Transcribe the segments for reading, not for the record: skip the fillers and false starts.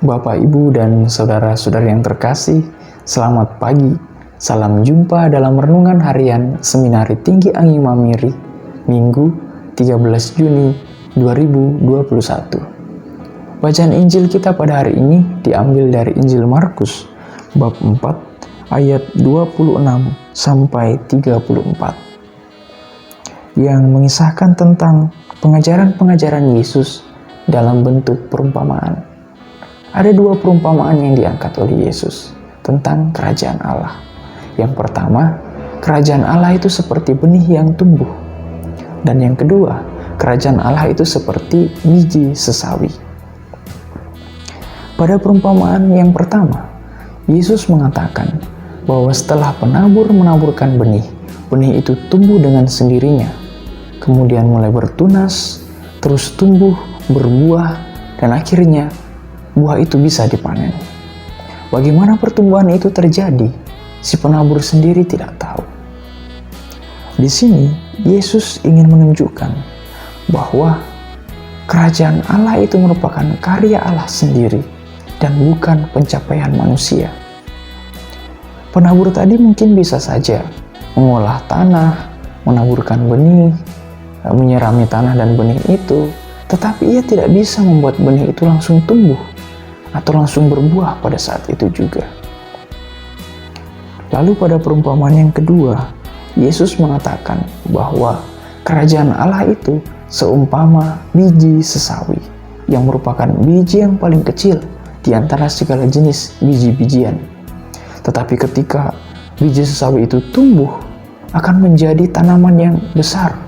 Bapak, Ibu, dan saudara-saudari yang terkasih, selamat pagi. Salam jumpa dalam renungan harian Seminari Tinggi Angin Mamiri, Minggu 13 Juni 2021. Bacaan Injil kita pada hari ini diambil dari Injil Markus, bab 4, ayat 26 sampai 34, yang mengisahkan tentang pengajaran-pengajaran Yesus dalam bentuk perumpamaan. Ada dua perumpamaan yang diangkat oleh Yesus tentang kerajaan Allah. Yang pertama, kerajaan Allah itu seperti benih yang tumbuh. Dan yang kedua, kerajaan Allah itu seperti biji sesawi. Pada perumpamaan yang pertama, Yesus mengatakan bahwa setelah penabur menaburkan benih, benih itu tumbuh dengan sendirinya, kemudian mulai bertunas, terus tumbuh, berbuah, dan akhirnya buah itu bisa dipanen. Bagaimana pertumbuhan itu terjadi? Si penabur sendiri tidak tahu. Di sini, Yesus ingin menunjukkan bahwa kerajaan Allah itu merupakan karya Allah sendiri dan bukan pencapaian manusia. Penabur tadi mungkin bisa saja mengolah tanah, menaburkan benih, menyirami tanah dan benih itu, tetapi ia tidak bisa membuat benih itu langsung tumbuh atau langsung berbuah pada saat itu juga. Lalu pada perumpamaan yang kedua, Yesus mengatakan bahwa kerajaan Allah itu seumpama biji sesawi, yang merupakan biji yang paling kecil di antara segala jenis biji-bijian. Tetapi ketika biji sesawi itu tumbuh, akan menjadi tanaman yang besar,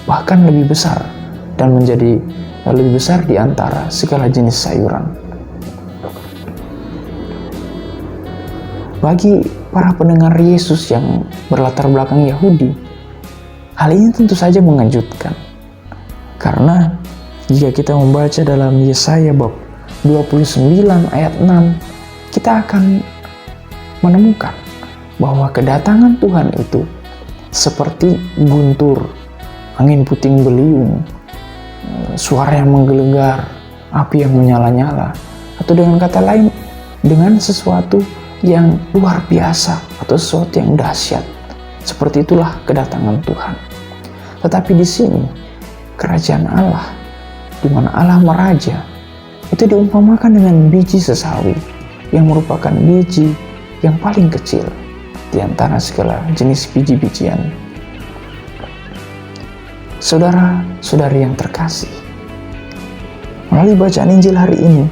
bahkan lebih besar, dan menjadi lebih besar di antara segala jenis sayuran. Bagi para pendengar Yesus yang berlatar belakang Yahudi, hal ini tentu saja mengejutkan. Karena jika kita membaca dalam Yesaya bab 29 ayat 6, kita akan menemukan bahwa kedatangan Tuhan itu seperti guntur, angin puting beliung, suara yang menggelegar, api yang menyala-nyala, atau dengan kata lain, dengan sesuatu yang luar biasa atau sesuatu yang dahsyat. Seperti itulah kedatangan Tuhan. Tetapi di sini, kerajaan Allah, di mana Allah meraja, itu diumpamakan dengan biji sesawi, yang merupakan biji yang paling kecil di antara segala jenis biji-bijian. Saudara-saudari yang terkasih, melalui bacaan Injil hari ini,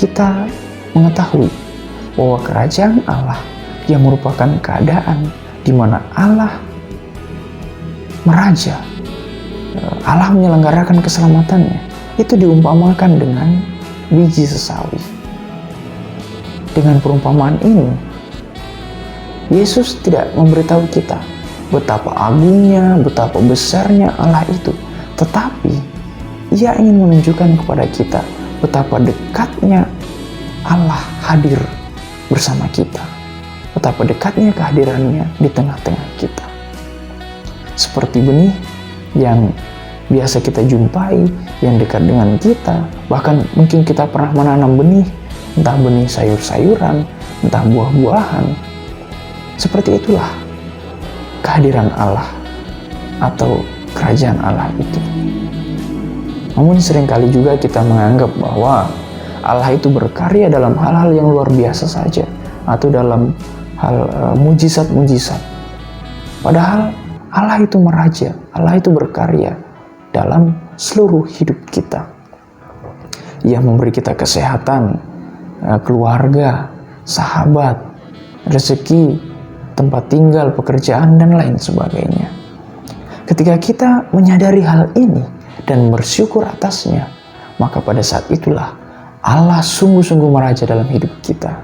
kita mengetahui bahwa kerajaan Allah yang merupakan keadaan di mana Allah meraja, Allah menyelenggarakan keselamatannya, itu diumpamakan dengan biji sesawi. Dengan perumpamaan ini, Yesus tidak memberitahu kita betapa agungnya, betapa besarnya Allah itu, tetapi Ia ingin menunjukkan kepada kita betapa dekatnya Allah hadir bersama kita, betapa dekatnya kehadirannya di tengah-tengah kita. Seperti benih yang biasa kita jumpai, yang dekat dengan kita, bahkan mungkin kita pernah menanam benih, entah benih sayur-sayuran, entah buah-buahan. Seperti itulah kehadiran Allah atau kerajaan Allah itu. Namun seringkali juga kita menganggap bahwa Allah itu berkarya dalam hal-hal yang luar biasa saja, atau dalam hal mujizat-mujizat. Padahal Allah itu meraja, Allah itu berkarya dalam seluruh hidup kita. Ia memberi kita kesehatan, keluarga, sahabat, rezeki, tempat tinggal, pekerjaan, dan lain sebagainya. Ketika kita menyadari hal ini dan bersyukur atasnya, maka pada saat itulah Allah sungguh-sungguh meraja dalam hidup kita.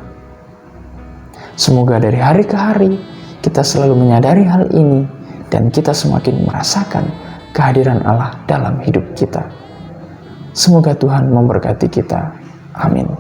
Semoga dari hari ke hari kita selalu menyadari hal ini dan kita semakin merasakan kehadiran Allah dalam hidup kita. Semoga Tuhan memberkati kita. Amin.